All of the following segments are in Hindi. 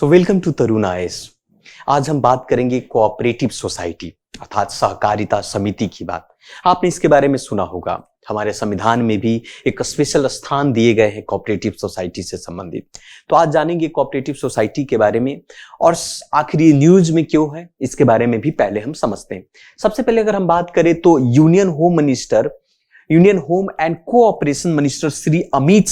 Welcome to Tarun IAS. आज हम बात करेंगे कोऑपरेटिव सोसाइटी अर्थात सहकारिता समिति की बात। आपने इसके बारे में सुना होगा, हमारे संविधान में भी एक स्पेशल स्थान दिए गए हैं कोऑपरेटिव सोसाइटी से संबंधित। तो आज जानेंगे कोऑपरेटिव सोसाइटी के बारे में और आखिर ये न्यूज में क्यों है इसके बारे में भी पहले हम समझते हैं। सबसे पहले अगर हम बात करें तो union home and cooperation minister Shri Amit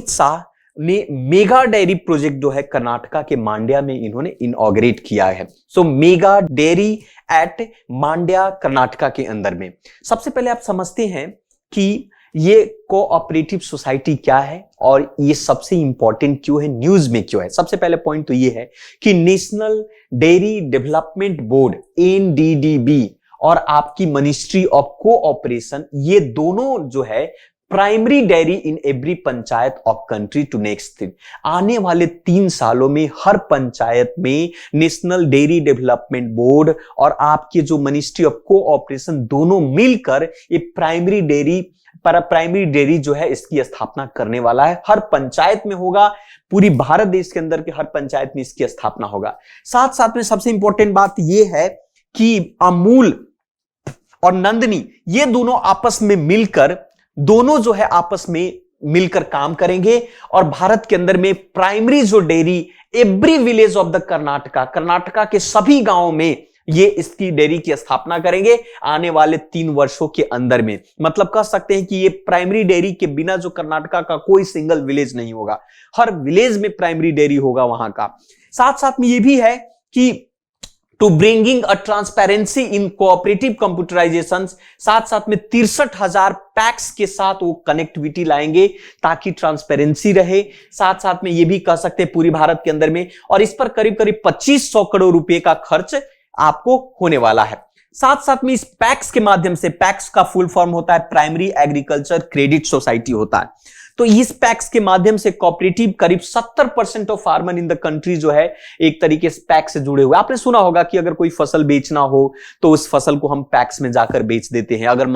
Shah ने मेगा डेयरी प्रोजेक्ट जो है कर्नाटका के मांड्या में इन्होंने इनॉग्रेट किया है। Mega dairy at Mandya Karnataka के अंदर में। सबसे पहले आप समझते हैं कि ये कोऑपरेटिव सोसाइटी क्या है और ये सबसे इंपॉर्टेंट क्यों है, न्यूज में क्यों है। सबसे पहले पॉइंट तो ये है कि national dairy development board NDDB और आपकी मिनिस्ट्री ऑफ कोऑपरेशन, ये दोनों जो है primary dairy in every panchayat of country to next आने वाले 3 सालों में हर पंचायत में नेशनल डेयरी डेवलपमेंट बोर्ड और आपके जो मिनिस्ट्री ऑफ कोऑपरेशन दोनों मिलकर ये प्राइमरी डेयरी जो है इसकी स्थापना करने वाला है। हर पंचायत में होगा, पूरी भारत देश के अंदर के हर पंचायत में इसकी स्थापना होगा। साथ साथ में सबसे इंपॉर्टेंट बात यह है कि अमूल और नंदनी ये दोनों आपस में मिलकर काम करेंगे और भारत के अंदर में प्राइमरी जो dairy every village of the Karnataka के सभी गांवों में ये इसकी डेयरी की स्थापना करेंगे आने वाले 3 वर्षों के अंदर में। मतलब कह सकते हैं कि ये प्राइमरी डेयरी के बिना जो कर्नाटका का कोई सिंगल विलेज नहीं होगा, हर विलेज में प्राइमरी डेयरी होगा वहां का। साथ साथ में ये भी है कि to bringing a transparency in cooperative computerization, साथ साथ में 63,000 पैक्स के साथ वो कनेक्टिविटी लाएंगे ताकि ट्रांसपेरेंसी रहे। साथ साथ में ये भी कह सकते हैं पूरी भारत के अंदर में, और इस पर करीब करीब 2500 करोड़ रुपए का खर्च आपको होने वाला है। साथ साथ में इस पैक्स के माध्यम से, पैक्स का फुल फॉर्म होता है प्राइमरी एग्रीकल्चर क्रेडिट सोसाइटी होता है। तो इस पैक्स के माध्यम से कोऑपरेटिव करीब 70% of farmer in the country जो है एक तरीके से पैक्स से जुड़े हुए। आपने सुना होगा कि अगर कोई फसल बेचना हो तो उस फसल को हम पैक्स में जाकर बेच देते हैं। अगर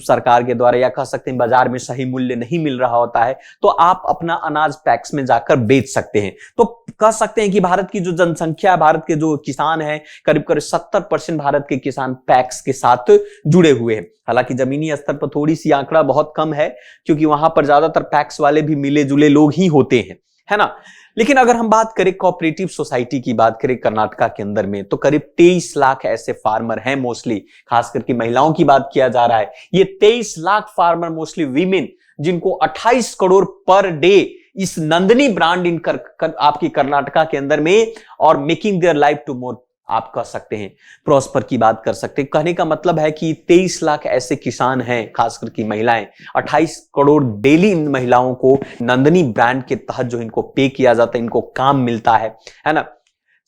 सरकार के द्वारा या कह सकते हैं बाजार में सही मूल्य नहीं मिल रहा होता है तो आप अपना अनाज पैक्स में जाकर बेच सकते हैं। तो कह सकते हैं कि भारत की जो जनसंख्या, भारत के जो किसान है, करीब करीब 70% भारत के किसान पैक्स के साथ जुड़े हुए हैं। हालांकि जमीनी स्तर पर थोड़ी सी आंकड़ा बहुत कम है क्योंकि वहां पर ज्यादातर पैक्स वाले भी मिले जुले लोग ही होते हैं, है ना। लेकिन अगर हम बात करें कोऑपरेटिव सोसाइटी की बात करें कर्नाटका के अंदर में, तो करीब 23 लाख ऐसे फार्मर हैं, मोस्टली खास करके महिलाओं की बात किया जा रहा है। ये 23 लाख फार्मर मोस्टली वीमेन, जिनको 28 करोड़ पर डे इस नंदनी ब्रांड आपकी कर्नाटका के अंदर में और मेकिंग देयर लाइफ टू मोर, आप कह सकते हैं प्रॉस्पर की बात कर सकते हैं। कहने का मतलब है कि 23 लाख ऐसे किसान हैं, खासकर की महिलाएं, 28 करोड़ डेली इन महिलाओं को नंदनी ब्रांड के तहत जो इनको पे किया जाता है, इनको काम मिलता है ना।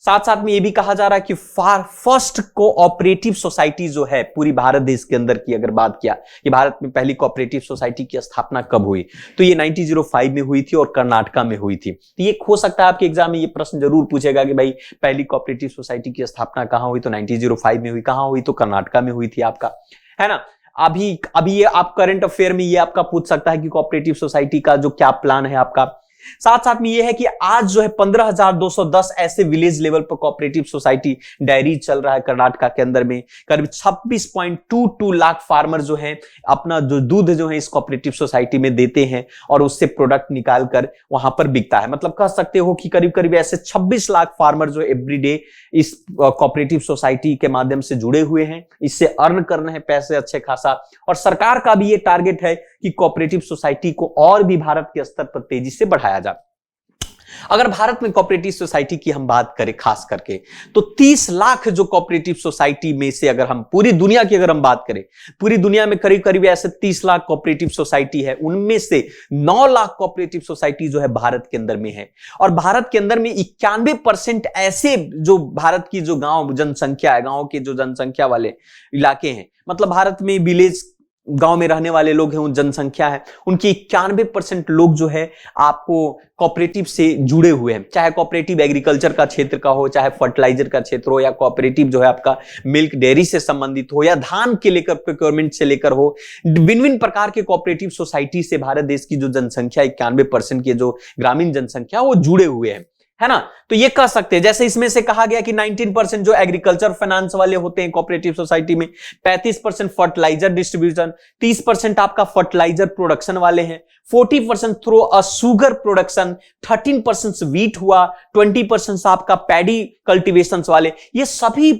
साथ साथ में ये भी कहा जा रहा है कि फर्स्ट कोऑपरेटिव सोसाइटी जो है पूरी भारत देश के अंदर की अगर बात किया कि भारत में पहली कोऑपरेटिव सोसाइटी की स्थापना कब हुई, तो ये 1905 में हुई थी और कर्नाटका में हुई थी। तो ये हो सकता है आपके एग्जाम में ये प्रश्न जरूर पूछेगा कि भाई पहली कोऑपरेटिव सोसाइटी की स्थापना कहां हुई, तो 1905 में हुई। कहां हुई, तो कर्नाटका में हुई थी आपका, है ना। अभी ये आप करंट अफेयर में ये आपका पूछ सकता है कि कोऑपरेटिव सोसाइटी का जो क्या प्लान है आपका। साथ साथ में यह है कि आज जो है 15,210 ऐसे विलेज लेवल पर कोऑपरेटिव सोसाइटी डायरी चल रहा है कर्नाटका के अंदर में। करीब 26.22 लाख फार्मर जो है अपना जो दूध जो है इस कोऑपरेटिव सोसाइटी में देते हैं और उससे प्रोडक्ट निकाल कर वहां पर बिकता है। मतलब कह सकते हो कि करीब करीब ऐसे 26 लाख फार्मर जो एवरीडे इस कोऑपरेटिव सोसाइटी के माध्यम से जुड़े हुए हैं, इससे अर्न करना है पैसे अच्छे खासा। और सरकार का भी ये टारगेट है कि कोऑपरेटिव सोसाइटी को और भी भारत के स्तर पर तेजी से बढ़ाया जाए। अगर भारत में कोऑपरेटिव सोसाइटी की हम बात करें खास करके, तो 30 लाख जो कोऑपरेटिव सोसाइटी में से अगर हम पूरी दुनिया की अगर हम बात करें, पूरी दुनिया में करीब करीब ऐसे 30 लाख कोऑपरेटिव सोसाइटी है, उनमें से 9 लाख कोऑपरेटिव सोसाइटी जो है भारत के अंदर में है। और भारत के अंदर में 91% ऐसे जो भारत की जो गांव जनसंख्या है, गांव के जो जनसंख्या वाले इलाके हैं, मतलब भारत में विलेज गांव में रहने वाले लोग हैं, उन जनसंख्या है, उनकी 91% लोग जो है आपको कोऑपरेटिव से जुड़े हुए हैं। चाहे कोऑपरेटिव एग्रीकल्चर का क्षेत्र का हो, चाहे फर्टिलाइजर का क्षेत्र हो, या कोऑपरेटिव जो है आपका मिल्क डेयरी से संबंधित हो, या धान के लेकर प्रोक्योरमेंट से लेकर हो, भिन्न प्रकार के कोऑपरेटिव सोसाइटी से भारत देश की जो जनसंख्या 91% की जो ग्रामीण जनसंख्या वो जुड़े हुए हैं। है ना। तो ये कह सकते हैं, जैसे इसमें से कहा गया कि 19% जो एग्रीकल्चर फाइनेंस वाले होते हैं कोऑपरेटिव सोसाइटी में, 35% फर्टिलाइजर डिस्ट्रीब्यूशन, 30% आपका फर्टिलाइजर प्रोडक्शन वाले हैं, 40% through a sugar production, 13% wheat हुआ, 20% आपका पैडी कल्टीवेशन वाले, ये सभी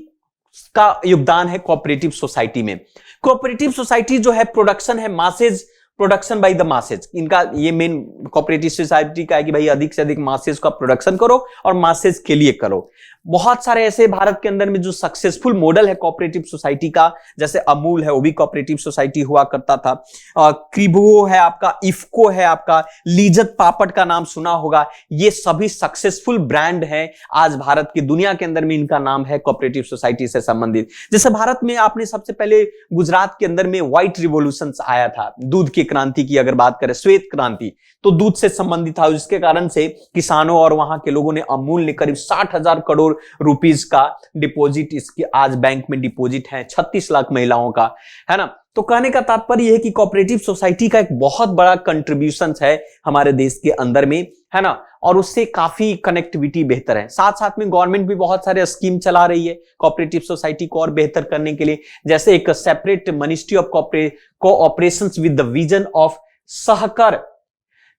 का योगदान है कोऑपरेटिव सोसाइटी में। कोऑपरेटिव सोसाइटी जो है प्रोडक्शन है masses, production by the masses, इनका ये मेन कोऑपरेटिव सोसाइटी का है कि भाई अधिक से अधिक मासेज का प्रोडक्शन करो और मासेज के लिए करो। बहुत सारे ऐसे भारत के अंदर में जो सक्सेसफुल मॉडल है कोऑपरेटिव सोसाइटी का, जैसे अमूल है वो भी कोऑपरेटिव सोसाइटी हुआ करता था, क्रिबो है आपका, इफ्को है आपका, लीजत पापड़ का नाम सुना होगा, ये सभी सक्सेसफुल ब्रांड है आज भारत की दुनिया के अंदर में, इनका नाम है कोऑपरेटिव सोसाइटी से संबंधित। जैसे भारत में आपने सबसे पहले गुजरात के अंदर में व्हाइट रिवॉल्यूशन आया था, दूध की क्रांति की अगर बात करें, श्वेत क्रांति, तो दूध से संबंधित था, जिसके कारण से किसानों और वहां के लोगों ने, अमूल ने करीब 60,000 करोड़ रुपीस का डिपॉजिट इसके आज बैंक में डिपॉजिट है, 36 लाख महिलाओं का, है ना। तो कहने का तात्पर्य यह है कि कोऑपरेटिव सोसाइटी का एक बहुत बड़ा कंट्रीब्यूशन है हमारे देश के अंदर में, है ना, और उससे काफी कनेक्टिविटी बेहतर है। साथ साथ में गवर्नमेंट भी बहुत सारे स्कीम चला रही है कोऑपरेटिव सोसाइटी को और बेहतर करने के लिए, जैसे एक separate ministry of cooperation with the vision of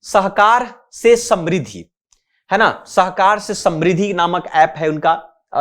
सहकार से समृद्धि, है ना, सहकार से समृद्धि नामक ऐप है उनका,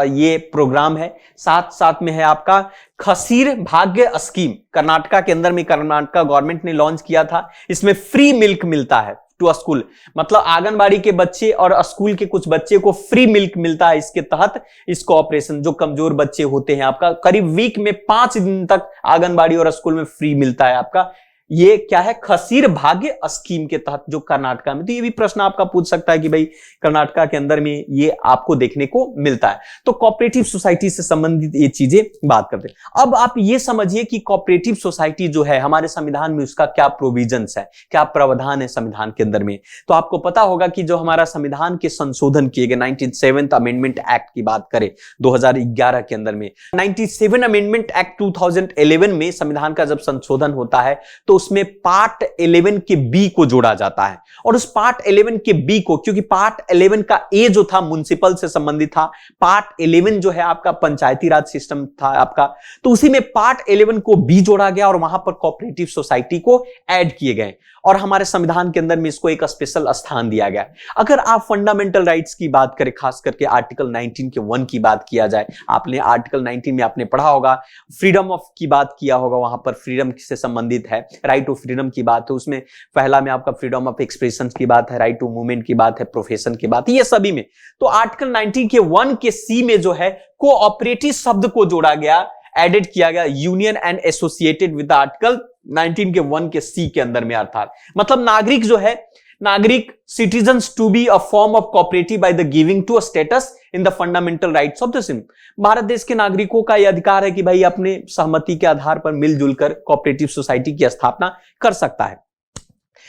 ये प्रोग्राम है। साथ साथ में है आपका खसीर भाग्य स्कीम, कर्नाटका के अंदर में कर्नाटका गवर्नमेंट ने लॉन्च किया था, इसमें फ्री मिल्क मिलता है टू अ स्कूल, मतलब आंगनबाड़ी के बच्चे और स्कूल के कुछ बच्चे को फ्री मिल्क मिलता है इसके तहत। इस कोऑपरेशन जो कमजोर बच्चे होते हैं आपका, करीब वीक में 5 दिन तक आंगनबाड़ी और स्कूल में फ्री मिलता है आपका। ये क्या है, खसीर भाग्य स्कीम के तहत जो कर्नाटका में। तो ये भी प्रश्न आपका पूछ सकता है कि भाई कर्नाटका के अंदर में ये आपको देखने को मिलता है। तो कोऑपरेटिव सोसाइटी से संबंधित ये चीजें बात करते हैं। अब आप ये समझिए कि कोऑपरेटिव सोसाइटी जो है हमारे संविधान में उसका क्या प्रोविजंस है, क्या प्रावधान है संविधान के अंदर में। तो आपको पता होगा कि जो हमारा संविधान के संशोधन किए गए 97th अमेंडमेंट एक्ट की बात करें 2011 के अंदर में, 97 अमेंडमेंट एक्ट 2011 में संविधान का जब संशोधन होता है तो उसमें पार्ट 11 के बी को जोड़ा जाता है। और उस पार्ट 11 के बी को, क्योंकि पार्ट 11 का ए जो था म्युनिसिपल से संबंधित था, पार्ट 11 जो है आपका पंचायती राज सिस्टम था आपका, तो उसी में पार्ट 11 को बी जोड़ा गया और वहां पर कोऑपरेटिव सोसाइटी को ऐड किए गए और हमारे संविधान के अंदर में इसको एक स्पेशल स्थान दिया गया। अगर आप फंडामेंटल राइट्स की बात करें, खास करके आर्टिकल 19 के 1 की बात किया जाए, आपने आर्टिकल 19 में आपने पढ़ा होगा, फ्रीडम ऑफ की बात किया होगा, वहां पर फ्रीडम से संबंधित है, राइट टू फ्रीडम की बात है, उसमें पहला में आपका फ्रीडम ऑफ एक्सप्रेशन की बात है, राइट टू मूवमेंट की बात है, प्रोफेशन की बात है, ये सभी में। तो आर्टिकल 19 के 1 के सी में जो है कोऑपरेटिव शब्द को जोड़ा गया, एडेड किया गया, union and associated with article 19 के 1 के सी के अंदर में, अर्थात मतलब नागरिक जो है, नागरिक citizens to be a form of cooperative by the giving to a status in the fundamental rights of the same. Bharat देश के नागरिकों का यह अधिकार है कि भाई अपने सहमति के आधार पर मिलजुल कर कोऑपरेटिव सोसाइटी की स्थापना कर सकता है।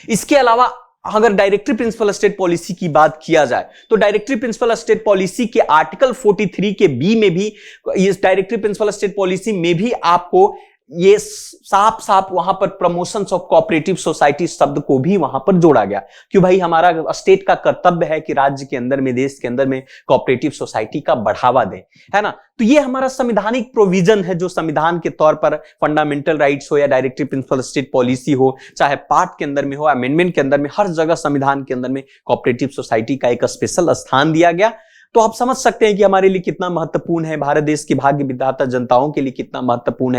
इसके अलावा अगर डायरेक्टरी प्रिंसिपल स्टेट पॉलिसी की बात किया जाए तो डायरेक्टरी प्रिंसिपल स्टेट पॉलिसी के आर्टिकल 43 के बी में भी, इस डायरेक्टरी प्रिंसिपल स्टेट पॉलिसी में भी आपको ये साफ साफ वहां पर प्रमोशंस ऑफ कोऑपरेटिव सोसाइटी शब्द को भी वहां पर जोड़ा गया, क्यों भाई हमारा स्टेट का कर्तव्य है कि राज्य के अंदर में, देश के अंदर में कोऑपरेटिव सोसाइटी का बढ़ावा दें, है ना। तो ये हमारा संवैधानिक प्रोविजन है जो संविधान के तौर पर फंडामेंटल राइट्स हो या डायरेक्टरी प्रिंसिपल स्टेट पॉलिसी हो, चाहे पार्ट के अंदर में हो, अमेंडमेंट के अंदर में, हर जगह संविधान के अंदर में कोऑपरेटिव सोसाइटी का एक स्पेशल स्थान दिया गया। तो आप समझ सकते हैं कि हमारे लिए कितना महत्वपूर्ण है, भारत देश की भाग्य विधाता जनताओं के लिए कितना महत्वपूर्ण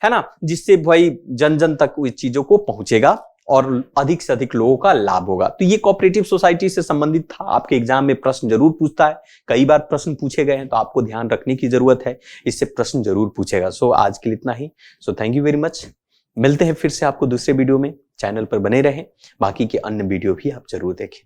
है ना, जिससे भाई जन जन तक इस चीजों को पहुंचेगा और अधिक से अधिक लोगों का लाभ होगा। तो ये कोऑपरेटिव सोसाइटी से संबंधित था। आपके एग्जाम में प्रश्न जरूर पूछता है, कई बार प्रश्न पूछे गए हैं, तो आपको ध्यान रखने की जरूरत है, इससे प्रश्न जरूर पूछेगा। सो आज के लिए इतना ही। So thank you very much. मिलते हैं फिर से आपको दूसरे वीडियो में। चैनल पर बने रहें, बाकी के अन्य वीडियो भी आप जरूर देखें।